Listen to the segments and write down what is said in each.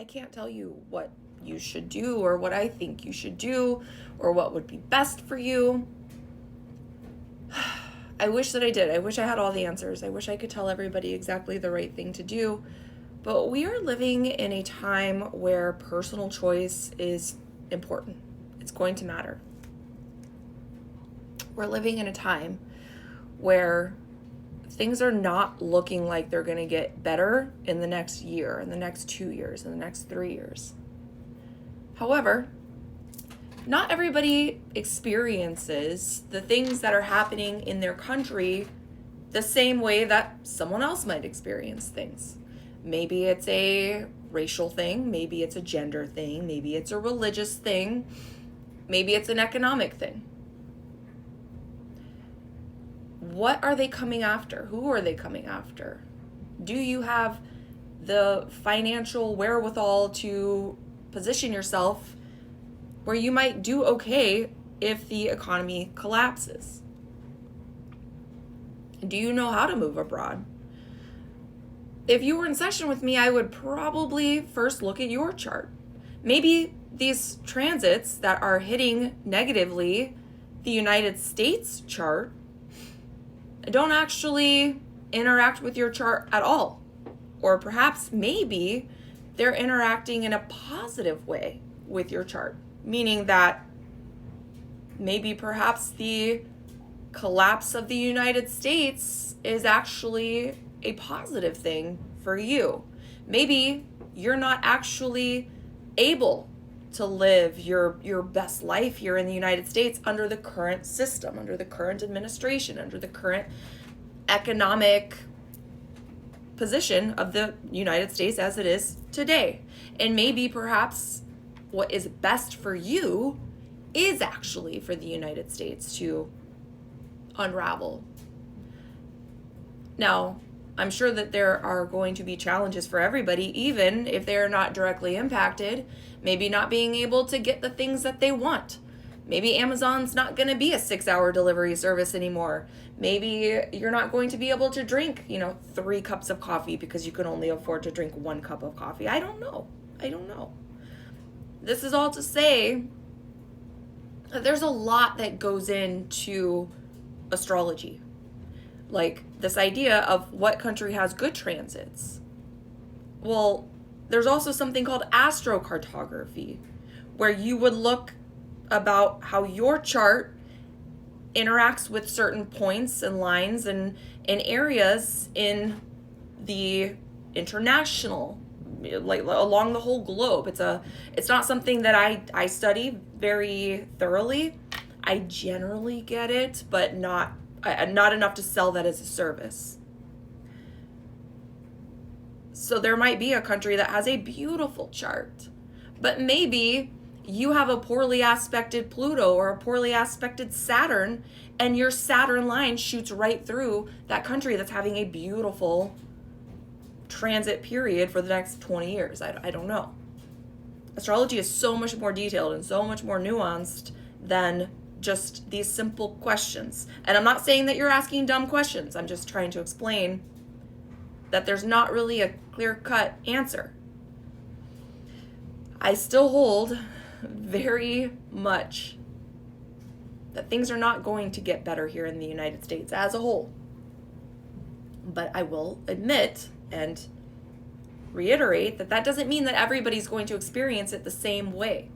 I can't tell you what you should do or what I think you should do or what would be best for you. I wish that I did. I wish I had all the answers. I wish I could tell everybody exactly the right thing to do. But we are living in a time where personal choice is important. It's going to matter. We're living in a time where things are not looking like they're going to get better in the next year, in the next 2 years, in the next 3 years. However, not everybody experiences the things that are happening in their country the same way that someone else might experience things. Maybe it's a racial thing, maybe it's a gender thing, maybe it's a religious thing, maybe it's an economic thing. What are they coming after? Who are they coming after? Do you have the financial wherewithal to position yourself where you might do okay if the economy collapses? Do you know how to move abroad? If you were in session with me, I would probably first look at your chart. Maybe these transits that are hitting negatively the United States chart don't actually interact with your chart at all. Or perhaps maybe they're interacting in a positive way with your chart, meaning that maybe perhaps the collapse of the United States is actually a positive thing for you. Maybe you're not actually able to live your best life here in the United States under the current system, under the current administration, under the current economic position of the United States as it is today. And maybe perhaps what is best for you is actually for the United States to unravel. Now, I'm sure that there are going to be challenges for everybody, even if they're not directly impacted. Maybe not being able to get the things that they want. Maybe Amazon's not going to be a 6-hour delivery service anymore. Maybe you're not going to be able to drink, 3 cups of coffee because you can only afford to drink 1 cup of coffee. I don't know. This is all to say that there's a lot that goes into astrology. Like this idea of what country has good transits. Well, there's also something called astrocartography, where you would look about how your chart interacts with certain points and lines and areas in the international, like along the whole globe. It's not something that I study very thoroughly. I generally get it, but not enough to sell that as a service. So there might be a country that has a beautiful chart, but maybe you have a poorly aspected Pluto or a poorly aspected Saturn, and your Saturn line shoots right through that country that's having a beautiful transit period for the next 20 years. I don't know. Astrology is so much more detailed and so much more nuanced than just these simple questions. And I'm not saying that you're asking dumb questions. I'm just trying to explain that there's not really a clear-cut answer. I still hold very much that things are not going to get better here in the United States as a whole. But I will admit and reiterate that doesn't mean that everybody's going to experience it the same way.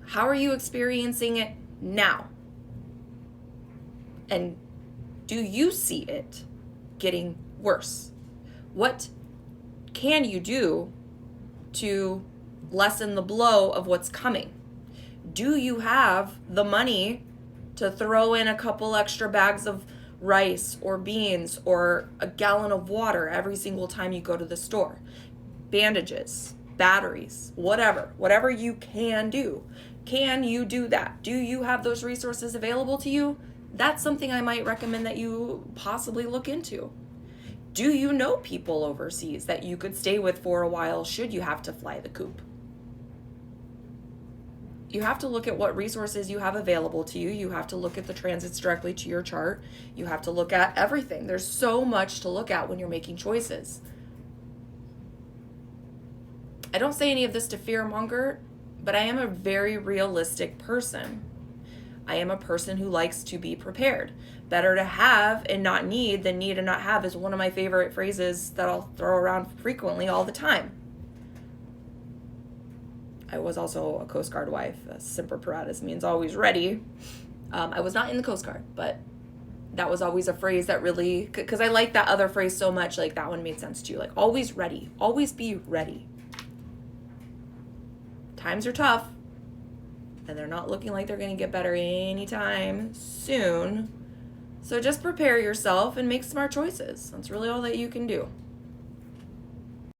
How are you experiencing it now? And do you see it getting worse? What can you do to lessen the blow of what's coming? Do you have the money to throw in a couple extra bags of rice or beans or a gallon of water every single time you go to the store? Bandages, batteries, whatever you can do. Can you do that? Do you have those resources available to you? That's something I might recommend that you possibly look into. Do you know people overseas that you could stay with for a while should you have to fly the coop? You have to look at what resources you have available to you. You have to look at the transits directly to your chart. You have to look at everything. There's so much to look at when you're making choices. I don't say any of this to fearmonger, but I am a very realistic person. I am a person who likes to be prepared. Better to have and not need than need and not have is one of my favorite phrases that I'll throw around frequently all the time. I was also a Coast Guard wife. Semper Paratus means always ready. I was not in the Coast Guard, but that was always a phrase that really, because I like that other phrase so much, like that one made sense too. Like always ready, always be ready. Times are tough, and they're not looking like they're going to get better anytime soon. So just prepare yourself and make smart choices. That's really all that you can do.